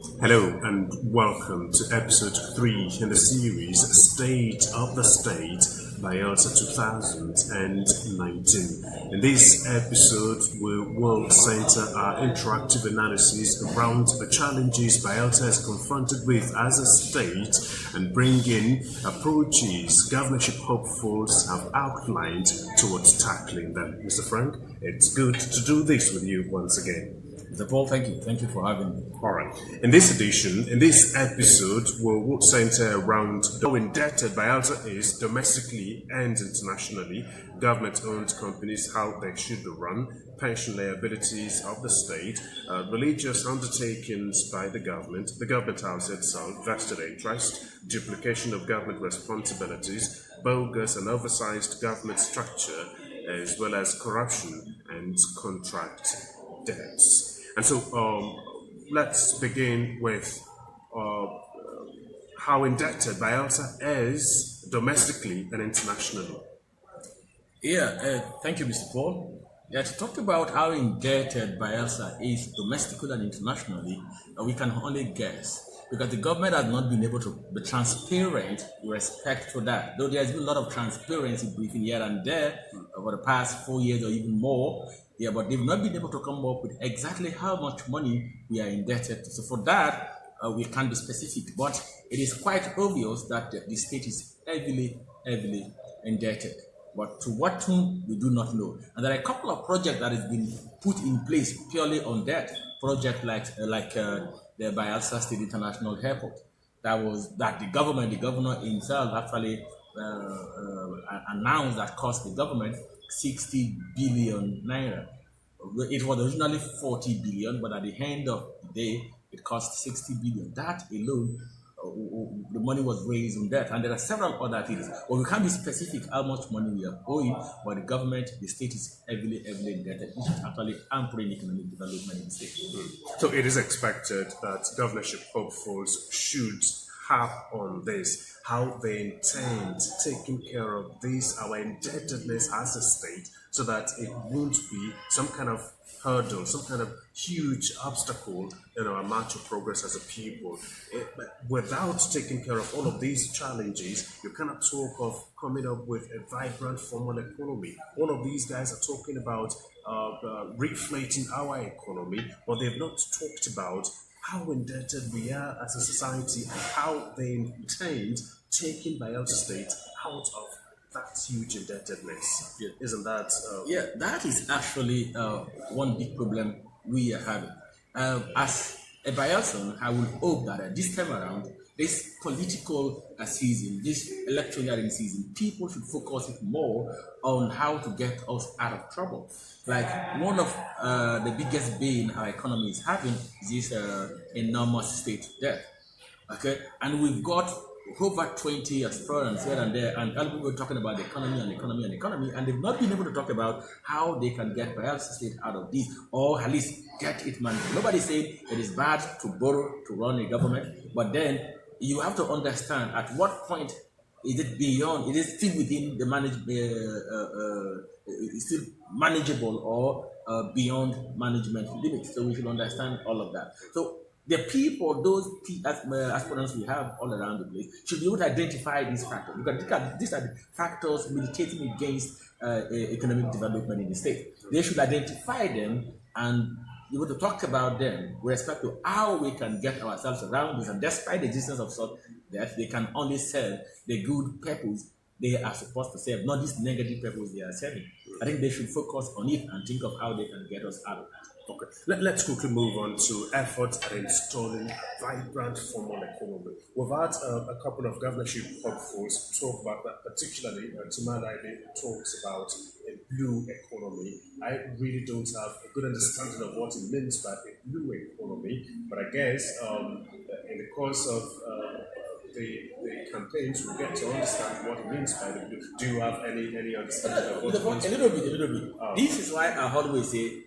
Hello and welcome to episode 3 in the series State of the State, Bayelsa 2019. In this episode, we will center our interactive analysis around the challenges Bayelsa is confronted with as a state and bring in approaches governorship hopefuls have outlined towards tackling them. Mr. Frank, it's good to do this with you once again. Mr. Paul, thank you. Thank you for having me. All right. In this episode, we'll center around how indebted Bayelsa is domestically and internationally, government-owned companies, how they should be run, pension liabilities of the state, religious undertakings by the government house itself, vested interest, duplication of government responsibilities, bogus and oversized government structure, as well as corruption and contract debts. And so let's begin with how indebted Bayelsa is domestically and internationally. Thank you, Mr. Paul. To talk about how indebted Bayelsa is domestically and internationally, we can only guess because the government has not been able to be transparent with respect to that. Though there has been a lot of transparency briefing here and there over the past 4 years or even more. But they've not been able to come up with exactly how much money we are indebted to. So for that, we can't be specific. But it is quite obvious that the state is heavily indebted. But to what tune, we do not know. And there are a couple of projects that has been put in place purely on debt. Projects like the Bayelsa State International Airport. That the governor himself actually announced that cost the government 60 billion naira. It was originally 40 billion, but at the end of the day, it cost 60 billion. That alone, the money was raised on that. And there are several other things. But we can't be specific how much money we are owing, but the state is heavily indebted, which is actually hampering economic development in the state. So it is expected that governorship hopefuls should harp on this, how they intend taking care of this, our indebtedness as a state, so that it won't be some kind of hurdle, some kind of huge obstacle in our march of progress as a people. Without taking care of all of these challenges, you cannot talk of coming up with a vibrant formal economy. All of these guys are talking about reflating our economy, but they've not talked about how indebted we are as a society and how they intend taking Bayelsa State out of that huge indebtedness. Isn't that? That is actually one big problem we are having. As a Bayelsan, I will hope that this time around, this political season, this electioneering season, people should focus it more on how to get us out of trouble. Like one of the biggest bane our economy is having is this enormous state debt. Okay, and we've got over 20 aspirants here and there, and people were talking about the economy, and they've not been able to talk about how they can get Bayelsa State out of this, or at least get it managed. Nobody said it is bad to borrow to run a government, but then you have to understand at what point is it beyond, it is still within the it's still manageable or beyond management limits. So we should understand all of that. So the people, those aspirants we have all around the place, should be able to identify these factors, because these are the factors militating against economic development in the state. They should identify them and be able to talk about them with respect to how we can get ourselves around this. And despite the existence of such that they can only serve the good purpose they are supposed to serve, not this negative purpose they are serving. I think they should focus on it and think of how they can get us out of that. Okay, let's quickly move on to efforts at installing vibrant formal economy. We've had a couple of governorship hopefuls talk about that, particularly Tumala Ebi talks about a blue economy. I really don't have a good understanding of what it means by a blue economy, but I guess in the course of the campaigns, we get to understand what it means by the blue. Do you have any understanding of what it means? A little bit. This is why I always say,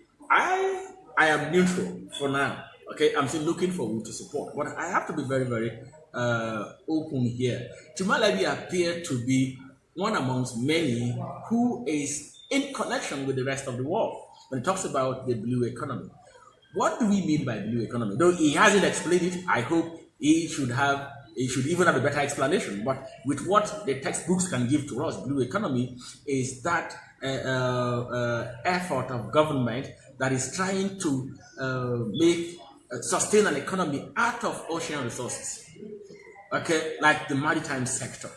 I am neutral for now. Okay, I'm still looking for who to support, but I have to be very, very open here. Tumala Ebi appeared to be one amongst many who is in connection with the rest of the world when it talks about the blue economy. What do we mean by blue economy? Though he hasn't explained it, I hope he should even have a better explanation. But with what the textbooks can give to us, blue economy is that effort of government that is trying to sustain an economy out of ocean resources. Okay, like the maritime sector.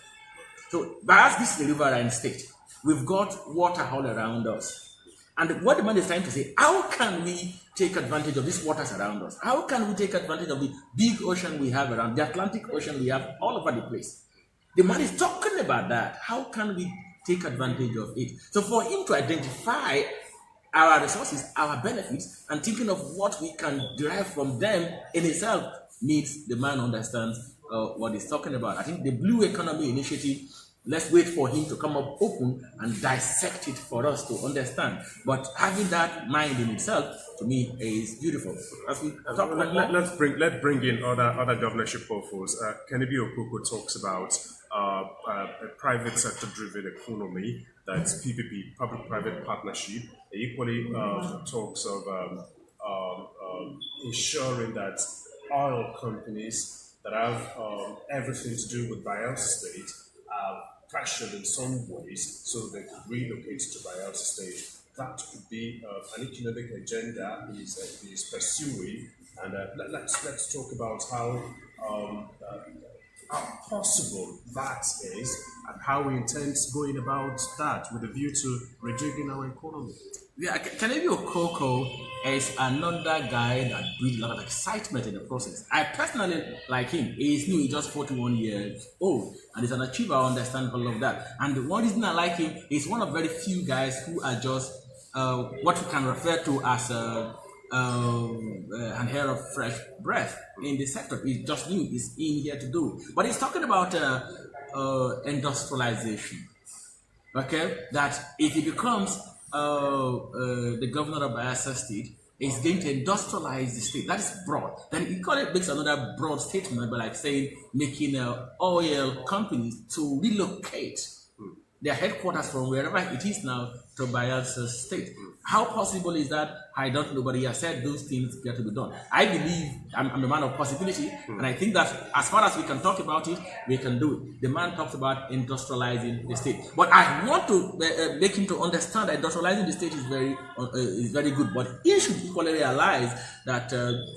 So, whereas this is a riverine state, we've got water all around us. And what the man is trying to say, how can we take advantage of these waters around us? How can we take advantage of the big ocean we have around, the Atlantic Ocean we have all over the place? The man is talking about that. How can we take advantage of it? So for him to identify our resources, our benefits, and thinking of what we can derive from them in itself means the man understands what he's talking about. I think the Blue Economy Initiative, let's wait for him to come up open and dissect it for us to understand. But having that mind in itself, to me, is beautiful. As we talk about let's bring in other governorship hopefuls. Kennedy Okoko talks about a private sector-driven economy, that's PPP, public-private partnership. He equally talks of ensuring that oil companies that have everything to do with Bayelsa State are pressured in some ways so they could relocate to Bayelsa State. That could be an economic agenda is pursuing, and let's talk about how possible that is and how we intend going about that with a view to rejigging our economy. Yeah, Kennedy Okoko is another guy that brings a lot of excitement in the process. I personally like him. He's new, he's just 41 years old, and he's an achiever. I understand all of that. And the one reason I like him is one of very few guys who are just what we can refer to as an air of fresh breath in the sector. He's just new, he's in here to do it. But he's talking about industrialization. Okay, that if he becomes the governor of Bayelsa State, is going to industrialize the state. That is broad. Then he makes another broad statement, but like saying making oil companies to relocate their headquarters from wherever it is now to Bayelsa State. How possible is that? I don't know, but he has said those things get to be done. I believe I'm a man of possibility, and I think that as far as we can talk about it, we can do it. The man talks about industrializing the state, but I want to make him to understand that industrializing the state is very good, but he should equally realize that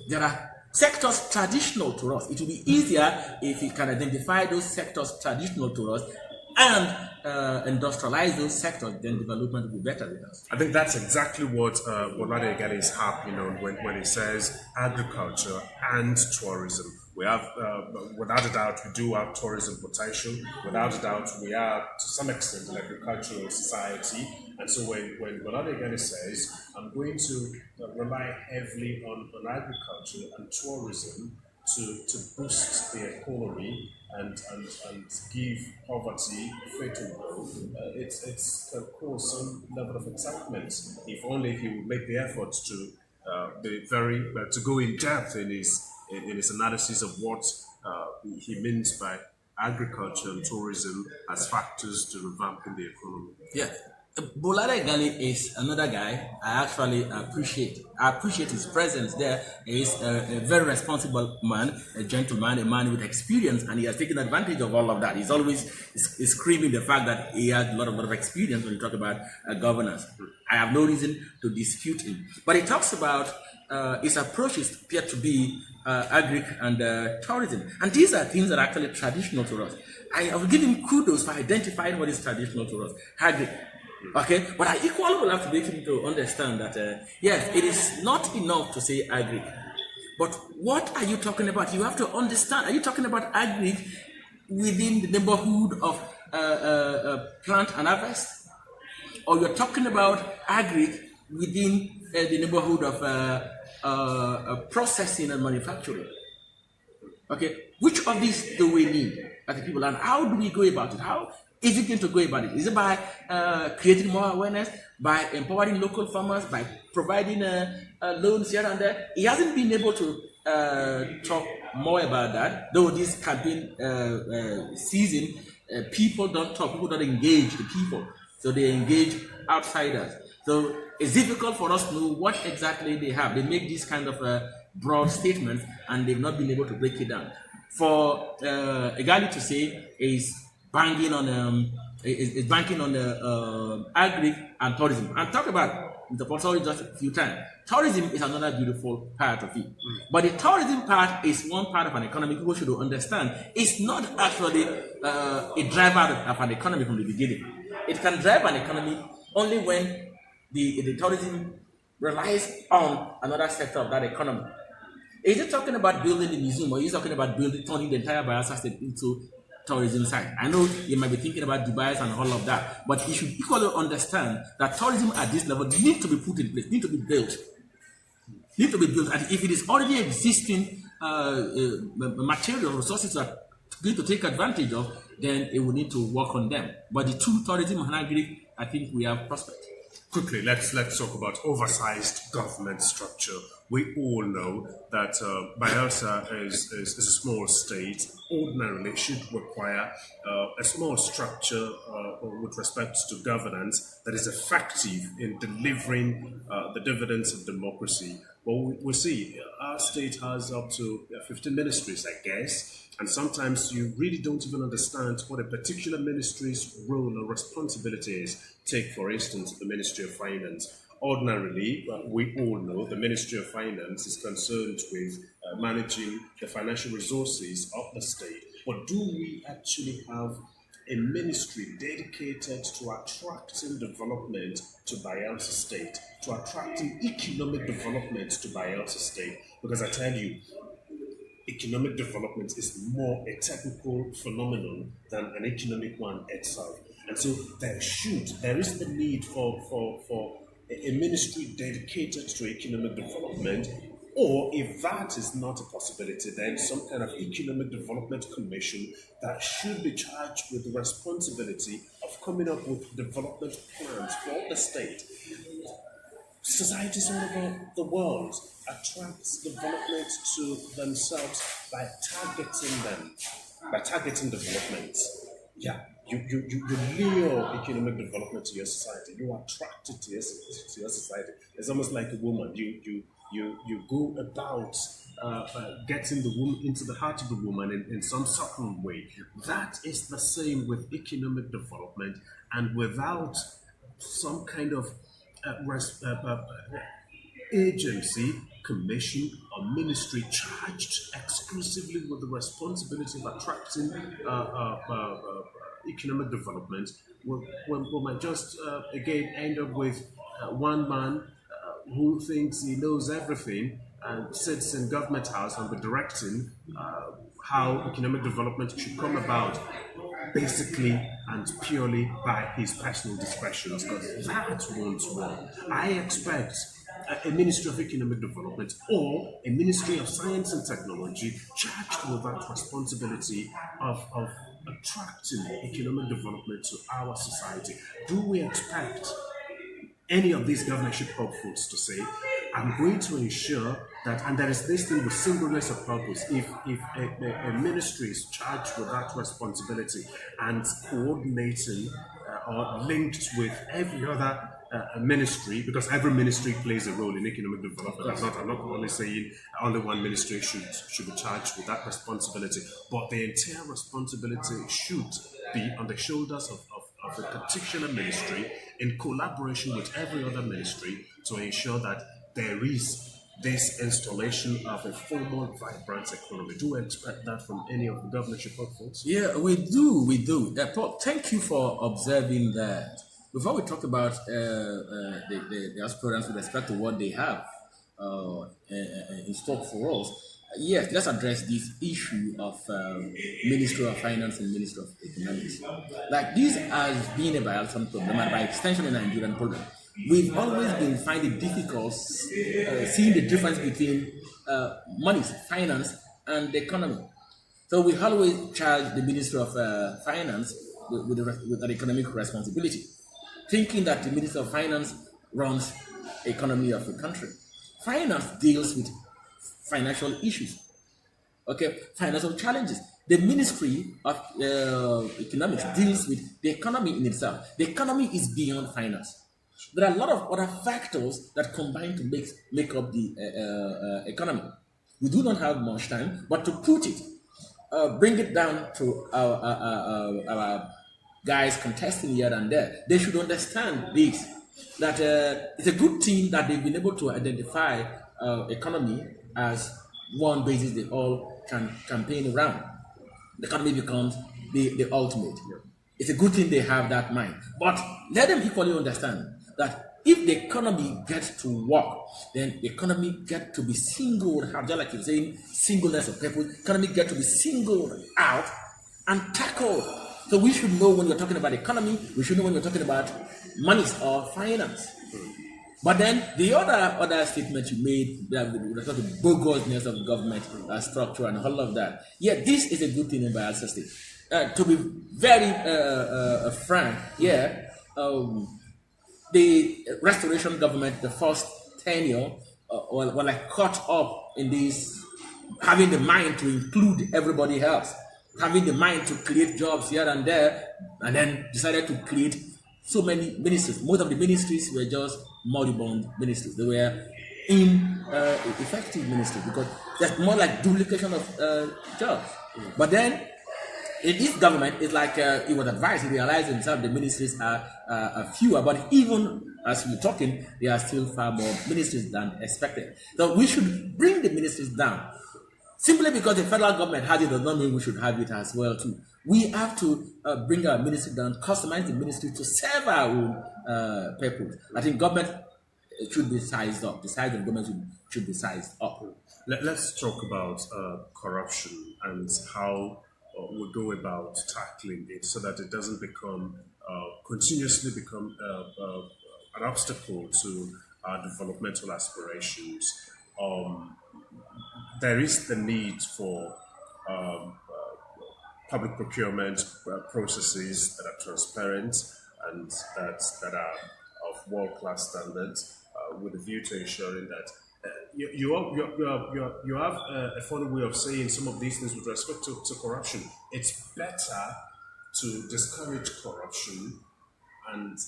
there are sectors traditional to us. It will be easier if he can identify those sectors traditional to us and industrialize those sectors, then development will be better with us. I think that's exactly what Bolade again is harping on when he says agriculture and tourism. We have, without a doubt, we do have tourism potential. Without a doubt, we are to some extent an agricultural society. And so when Bolade again says, I'm going to rely heavily on agriculture and tourism to boost the economy and give poverty fatal blow, it's can cause some level of excitement. If only he would make the effort to to go in depth in his analysis of what he means by agriculture and tourism as factors to revamping the economy. Yeah. Bolade Gali is another guy I actually appreciate. I appreciate his presence there. He is a very responsible man, a gentleman, a man with experience, and he has taken advantage of all of that. He's always screaming the fact that he has a lot of experience when you talk about governance. I have no reason to dispute him. But he talks about his approaches appear to be agri and tourism. And these are things that are actually traditional to us. I will give him kudos for identifying what is traditional to us. Agri. Okay, but I equally will have to make him to understand that yes, it is not enough to say agri. But what are you talking about? You have to understand. Are you talking about agri within the neighborhood of plant and harvest, or you're talking about agri within the neighborhood of processing and manufacturing? Okay, which of these do we need as the people, and how do we go about it? How is it going to go about it? Is it by creating more awareness, by empowering local farmers, by providing loans here and there? He hasn't been able to talk more about that, though this campaign season, people don't talk, people don't engage the people, so they engage outsiders. So it's difficult for us to know what exactly they have. They make these kind of broad statements, and they've not been able to break it down. For Egali to say is banking on the agri and tourism, and talk about the portfolio just a few times. Tourism is another beautiful part of it, but the tourism part is one part of an economy people should understand. It's not actually a driver of an economy from the beginning. It can drive an economy only when the tourism relies on another sector of that economy. Is he talking about building the museum, or is he talking about turning the entire Bayelsa state into tourism site? I know you might be thinking about Dubai and all of that, but you should equally understand that tourism at this level needs to be put in place, needs to be built. And if it is already existing material resources that need to take advantage of, then it will need to work on them. But the two, tourism and agri, I think we have prospects. Quickly, let's talk about oversized government structure. We all know that Bayelsa is a small state. Ordinarily, should require a small structure with respect to governance that is effective in delivering the dividends of democracy. Well, we see our state has up to 15 ministries, I guess, and sometimes you really don't even understand what a particular ministry's role or responsibility is. Take, for instance, the Ministry of Finance. Ordinarily, we all know the Ministry of Finance is concerned with managing the financial resources of the state. But do we actually have a ministry dedicated to attracting development to Bayelsa State, to attracting economic development to Bayelsa State? Because I tell you, economic development is more a technical phenomenon than an economic one itself. And so there is the need for a ministry dedicated to economic development, or if that is not a possibility, then some kind of economic development commission that should be charged with the responsibility of coming up with development plans for the state. Societies all over the world attract development to themselves by targeting development. Yeah, you lure economic development to your society. You attract it to your society. It's almost like a woman. You go about getting the woman into the heart of the woman in some certain way. That is the same with economic development, and without some kind of agency, commission, or ministry charged exclusively with the responsibility of attracting economic development, we might just again end up with one man who thinks he knows everything and sits in government house and be directing how economic development should come about, basically and purely by his personal discretion, because that won't work. I expect a Ministry of Economic Development or a Ministry of Science and Technology charged with that responsibility of attracting economic development to our society. Do we expect any of these governorship hopefuls to say, I'm going to ensure that, and there is this thing with singleness of purpose, if a ministry is charged with that responsibility and coordinating or linked with every other ministry, because every ministry plays a role in economic development. I'm not only saying only one ministry should be charged with that responsibility, but the entire responsibility should be on the shoulders of a particular ministry in collaboration with every other ministry to ensure that there is this installation of a formal, vibrant economy. Do we expect that from any of the governorship hopefuls? Yeah, we do. Paul, thank you for observing that. Before we talk about the aspirants with respect to what they have in stock for us, yes, let's address this issue of Ministry of Finance and Ministry of Economics. Like, this has been a Bayelsa problem, and by extension a Nigerian problem. We've always been finding it difficult seeing the difference between money, finance, and the economy. So we always charge the Ministry of Finance with an economic responsibility, thinking that the Ministry of Finance runs the economy of the country. Finance deals with financial issues, financial challenges. The Ministry of Economics deals with the economy in itself. The economy is beyond finance. There are a lot of other factors that combine to make up the economy. We do not have much time, but to put it, bring it down to our guys contesting here and there, they should understand this, that it's a good thing that they've been able to identify economy as one basis they all can campaign around. The economy becomes the ultimate. It's a good thing they have that mind. But let them equally understand that if the economy gets to work, then the economy gets to be singled out, just like you're saying, singleness of people, economy gets to be singled out and tackled. So we should know when you're talking about economy, we should know when you're talking about money or finance. But then the other statement you made, that with respect to bogusness of government structure and all of that, yeah, this is a good thing in Bayelsa State. To be very frank, the restoration government, the first tenure, were like caught up in this, having the mind to include everybody else, having the mind to create jobs here and there, and then decided to create so many ministries. Most of the ministries were just moribund ministries. They were ineffective ministries because there's more like duplication of jobs. But then in this government, it's like he was advised, he realized himself the ministries are fewer, but even as we're talking, there are still far more ministries than expected. So we should bring the ministries down. Simply because the federal government has it does not mean we should have it as well too. We have to bring our ministry down, customize the ministry to serve our own purpose. I think government should be sized up. The size of government should be sized up. Let's talk about corruption and how we go about tackling it so that it doesn't continuously become an obstacle to our developmental aspirations. There is the need for public procurement processes that are transparent and that are of world-class standards, with a view to ensuring that you have a funny way of saying some of these things with respect to corruption. It's better to discourage corruption and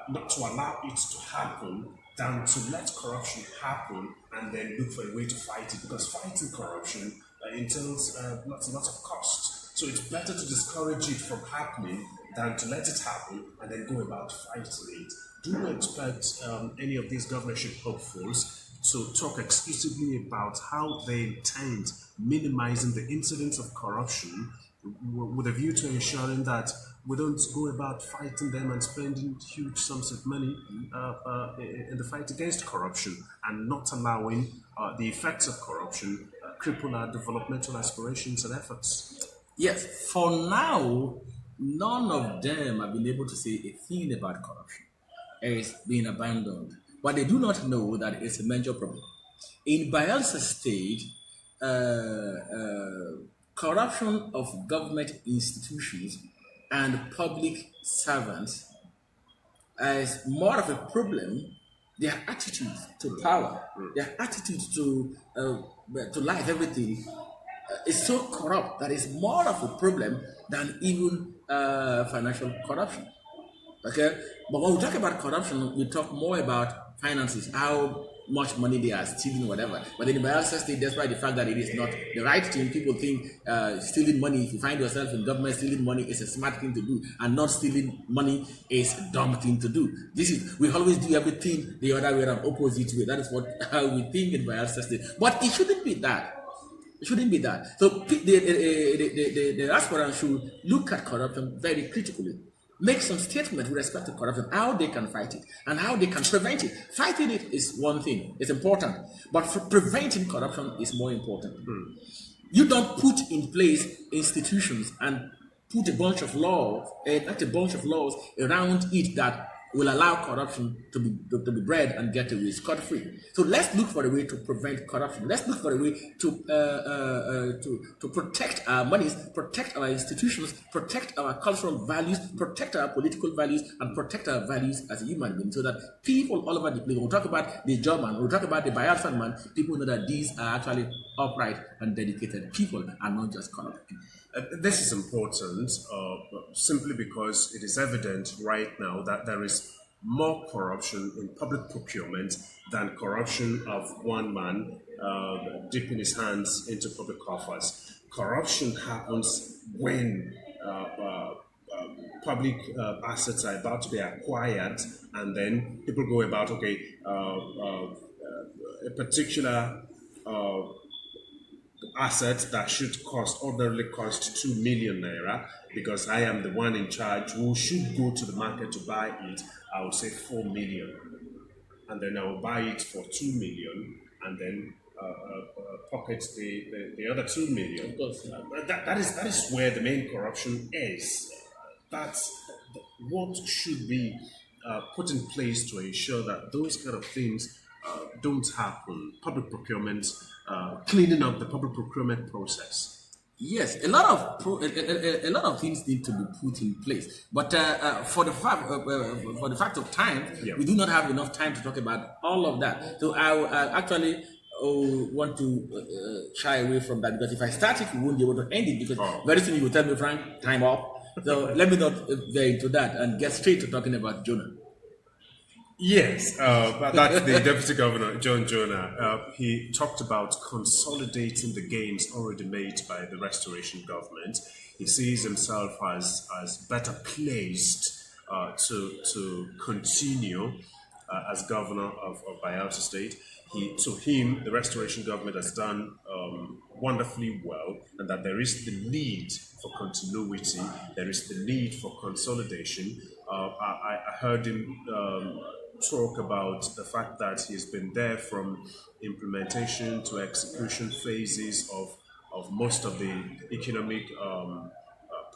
not to allow it to happen than to let corruption happen and then look for a way to fight it, because fighting corruption entails lots and lots of cost. So it's better to discourage it from happening than to let it happen and then go about fighting it. Do you expect any of these governorship hopefuls to talk exclusively about how they intend minimizing the incidence of corruption with a view to ensuring that we don't go about fighting them and spending huge sums of money in the fight against corruption, and not allowing the effects of corruption cripple our developmental aspirations and efforts? Yes, for now, none of them have been able to say a thing about corruption. It's been abandoned. But they do not know that it's a major problem. In Bayelsa State, corruption of government institutions and public servants is more of a problem. Their attitude to power, their attitude to life, everything is so corrupt that it's more of a problem than even financial corruption. Okay, but when we talk about corruption, we talk more about finances, how much money they are stealing, whatever. But in the Bayelsa State, despite the fact that it is not the right thing, people think stealing money, if you find yourself in government, stealing money is a smart thing to do, and not stealing money is a dumb thing to do. We always do everything the other way around, opposite way. That is how we think in Bayelsa State. But it shouldn't be that. It shouldn't be that. So the aspirants should look at corruption very critically. Make some statement with respect to corruption, how they can fight it and how they can prevent it. Fighting it is one thing, it's important, but preventing corruption is more important. You don't put in place institutions and put a bunch of laws, act a bunch of laws around it that will allow corruption to be bred and get away scot-free. So let's look for a way to prevent corruption. Let's look for a way to protect our monies, protect our institutions, protect our cultural values, protect our political values, and protect our values as a human being, so that people all over the place, we'll talk about the German, we'll talk about the Bayelsa man, people know that these are actually upright and dedicated people and not just corrupt people. This is important simply because it is evident right now that there is more corruption in public procurement than corruption of one man dipping his hands into public coffers. Corruption happens when public assets are about to be acquired, and then people go about, okay, a particular asset that should ordinarily cost 2 million naira, because I am the one in charge who should go to the market to buy it, I would say 4 million. And then I will buy it for 2 million, and then pocket the other 2 million. Of course. That is where the main corruption is. That's what should be put in place to ensure that those kind of things don't happen. Public procurement, cleaning up the public procurement process. Yes, a lot of things need to be put in place, but for the fact of time, Yeah. we do not have enough time to talk about all of that. So I actually want to shy away from that, because if I start it, we won't be able to end it, because very soon you will tell me, Frank, time up. So let me not get into that and get straight to talking about Jonah. Yes, that's the Deputy Governor, John Jonah. He talked about consolidating the gains already made by the restoration government. He sees himself as better placed to continue as governor of Bayelsa State. To him, the restoration government has done wonderfully well, and that there is the need for continuity, there is the need for consolidation. I heard him talk about the fact that he's been there from implementation to execution phases of most of the economic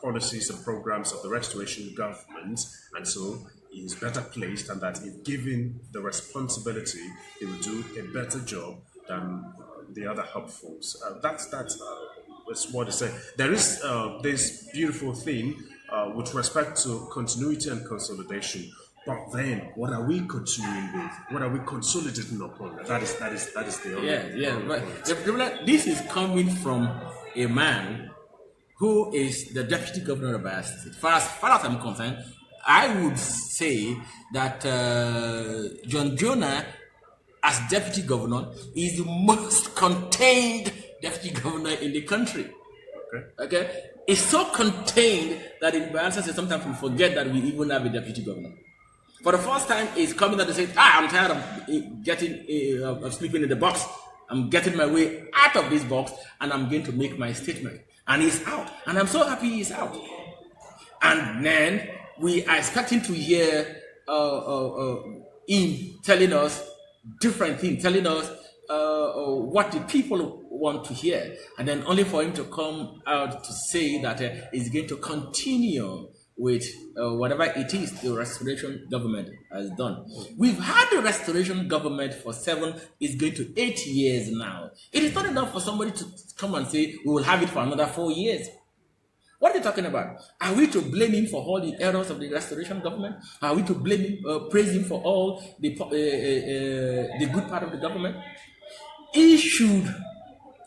policies and programs of the restoration government, and so he is better placed, and that if given the responsibility, he will do a better job than the other hub folks. That's what he said. There is this beautiful thing with respect to continuity and consolidation. But then, what are we continuing with? What are we consolidating upon? That is the only. But this is coming from a man who is the deputy governor of Bayelsa State. Far as I'm concerned, I would say that John Jonah, as deputy governor, is the most contained deputy governor in the country. Okay, it's so contained that in Bayelsa State sometimes we forget that we even have a deputy governor. For the first time, he's coming out and saying, I'm tired of sleeping in the box. I'm getting my way out of this box, and I'm going to make my statement. And he's out. And I'm so happy he's out. And then we are expecting to hear him telling us different things, telling us what the people want to hear. And then only for him to come out to say that he's going to continue with whatever it is the restoration government has done. We've had the restoration government for it's going to 8 years now. It is not enough for somebody to come and say, we will have it for another 4 years. What are they talking about? Are we to blame him for all the errors of the restoration government? Are we to blame him, praise him for all the good part of the government? He should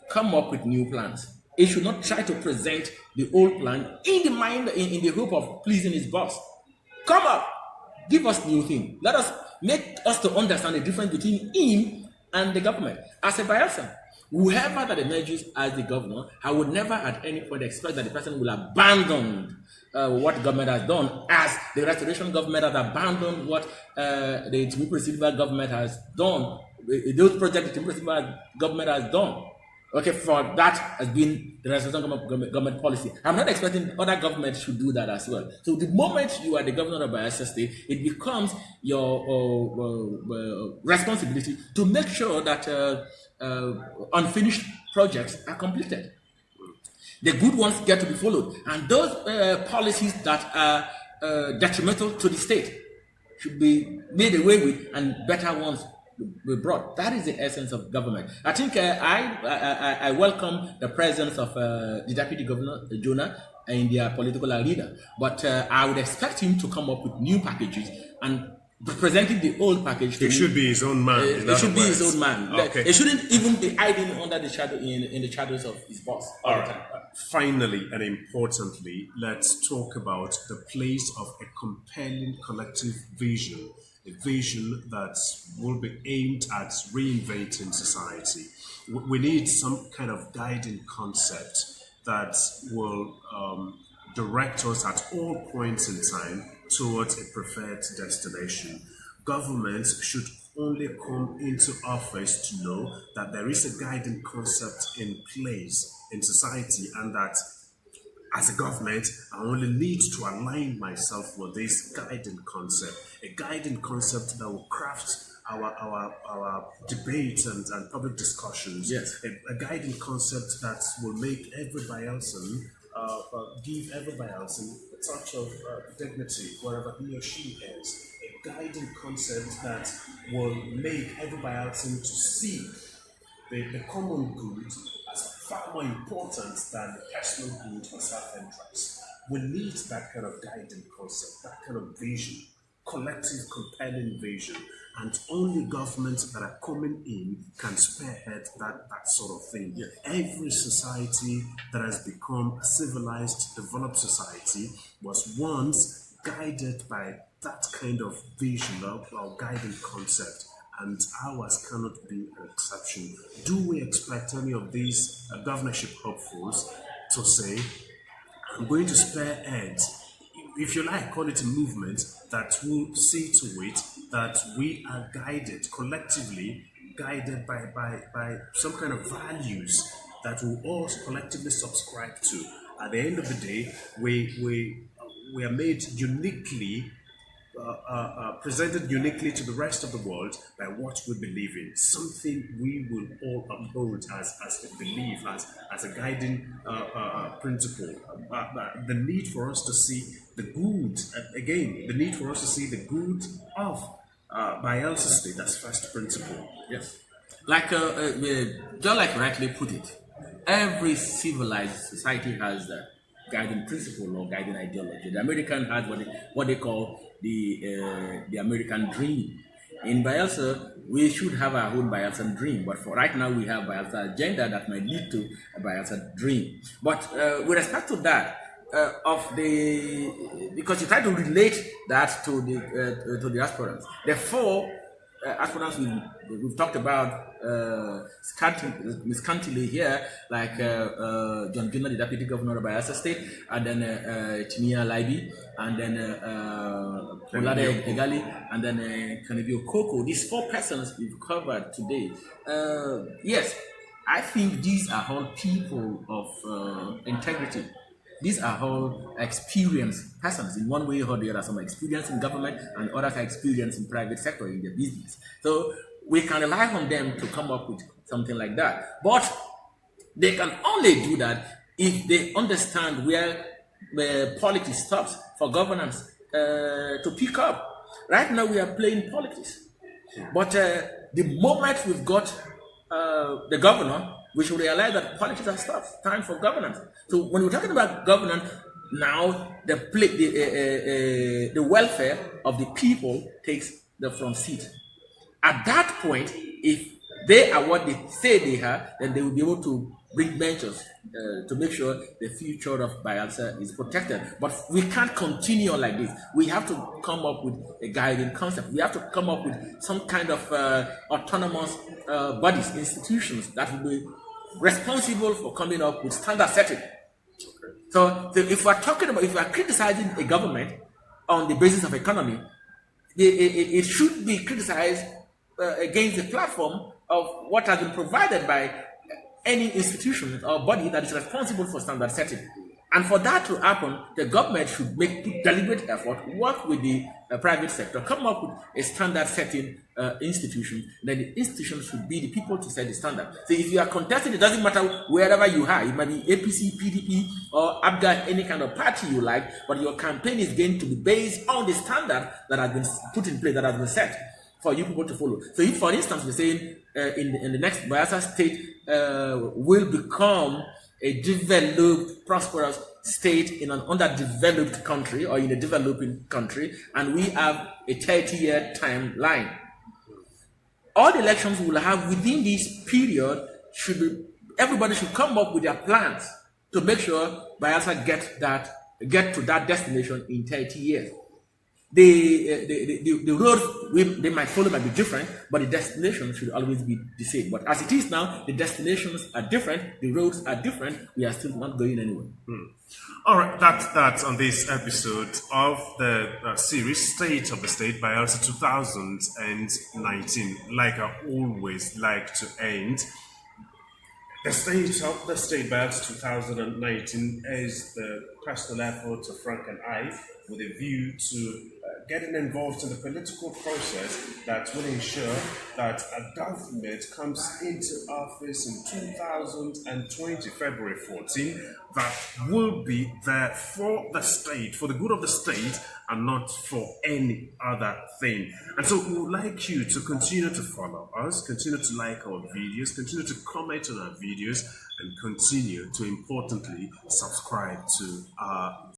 come up with new plans. He should not try to present the old plan in the hope of pleasing his boss. Come up, give us new things. Let us make us to understand the difference between him and the government. As a Bayelsa, whoever that emerges as the governor, I would never at any point expect that the person will abandon what the government has done, as the restoration government has abandoned what the Timothy Silva government has done, those projects the Timothy Silva government has done. Okay, for that has been the restoration government policy. I'm not expecting other governments should do that as well. So the moment you are the governor of Bayelsa State, it becomes your responsibility to make sure that unfinished projects are completed. The good ones get to be followed, and those policies that are detrimental to the state should be made away with, and better ones be brought. That is the essence of government. I think I welcome the presence of the deputy governor Jonah in their political arena, but I would expect him to come up with new packages and presenting the old package. It should be his own man. It should be his own man. Okay. It shouldn't even be hiding under the shadow in the shadows of his boss. All right. Finally and importantly, let's talk about the place of a compelling collective vision a vision that will be aimed at reinventing society. We need some kind of guiding concept that will direct us at all points in time towards a preferred destination. Governments should only come into office to know that there is a guiding concept in place in society, and that as a government, I only need to align myself with this guiding concept, a guiding concept that will craft our debates and public discussions, Yes. a guiding concept that will make every Bayelsan, give every Bayelsan a touch of dignity wherever he or she is, a guiding concept that will make every Bayelsan to see the common good as far more important than the personal good or self-interest. We need that kind of guiding concept, that kind of vision, collective, compelling vision, and only governments that are coming in can spearhead that sort of thing. Yeah. Every society that has become a civilized, developed society was once guided by that kind of vision or guiding concept, and ours cannot be an exception. Do we expect any of these governorship hopefuls to say, I'm going to spearhead, if you like, call it a movement that will see to it that we are guided, collectively guided by some kind of values that we all collectively subscribe to. At the end of the day, we are made uniquely presented uniquely to the rest of the world by what we believe in, something we will all uphold as a belief, as a guiding principle. The need for us to see the good, again, the need for us to see the good of Bayelsa State as first principle. Yes. Like John like rightly put it, every civilized society has a guiding principle or guiding ideology. The American has what they call the American dream. In Bayelsa, we should have our own Bayelsa dream, but for right now we have Bayelsa agenda that might lead to a Bayelsa dream. But with respect to that, because you try to relate that to the aspirants, the four aspirants we've talked about scantily here, like John Gina, the deputy governor of Bayelsa State, and then Chimia Laibi, and then Olade Egali, and then Kanibio Koko. These four persons we've covered today. Yes, I think these are all people of integrity. These are all experienced persons in one way or the other. Some are experienced in government and others are experienced in private sector in their business. So we can rely on them to come up with something like that. But they can only do that if they understand where politics stops for governance to pick up. Right now we are playing politics. But the moment we've got the governor, we should realize that politics has stopped. Time for governance. So when we're talking about governance, now the welfare of the people takes the front seat. At that point, if they are what they say they are, then they will be able to bring measures to make sure the future of Bayelsa is protected. But we can't continue like this. We have to come up with a guiding concept. We have to come up with some kind of autonomous bodies, institutions that will be responsible for coming up with standard setting. So if we're criticizing a government on the basis of economy, it should be criticized against the platform of what has been provided by any institution or body that is responsible for standard setting. And for that to happen, the government should make deliberate effort, work with the private sector, come up with a standard setting institution. Then the institution should be the people to set the standard. So if you are contesting, it doesn't matter wherever you are. It might be APC, PDP, or ABGA, any kind of party you like, but your campaign is going to be based on the standard that has been put in place, that has been set for you people to follow. So if, for instance, we're saying in the next Bayelsa State will become a developed, prosperous state in an underdeveloped country or in a developing country, and we have a 30-year timeline. All the elections we will have within this period everybody should come up with their plans to make sure Bayelsa get to that destination in 30 years. the road they might follow might be different, but the destination should always be the same. But as it is now, the destinations are different, the roads are different. We are still not going anywhere. All right, that's on this episode of the series State of the State Bayelsa 2019. Like I always like to end, the State of the State Bayelsa 2019 is the personal effort of Frank and I with a view to getting involved in the political process that will ensure that a government comes into office in 2020, February 14, that will be there for the state, for the good of the state, and not for any other thing. And so we would like you to continue to follow us, continue to like our videos, continue to comment on our videos, and continue to importantly subscribe to our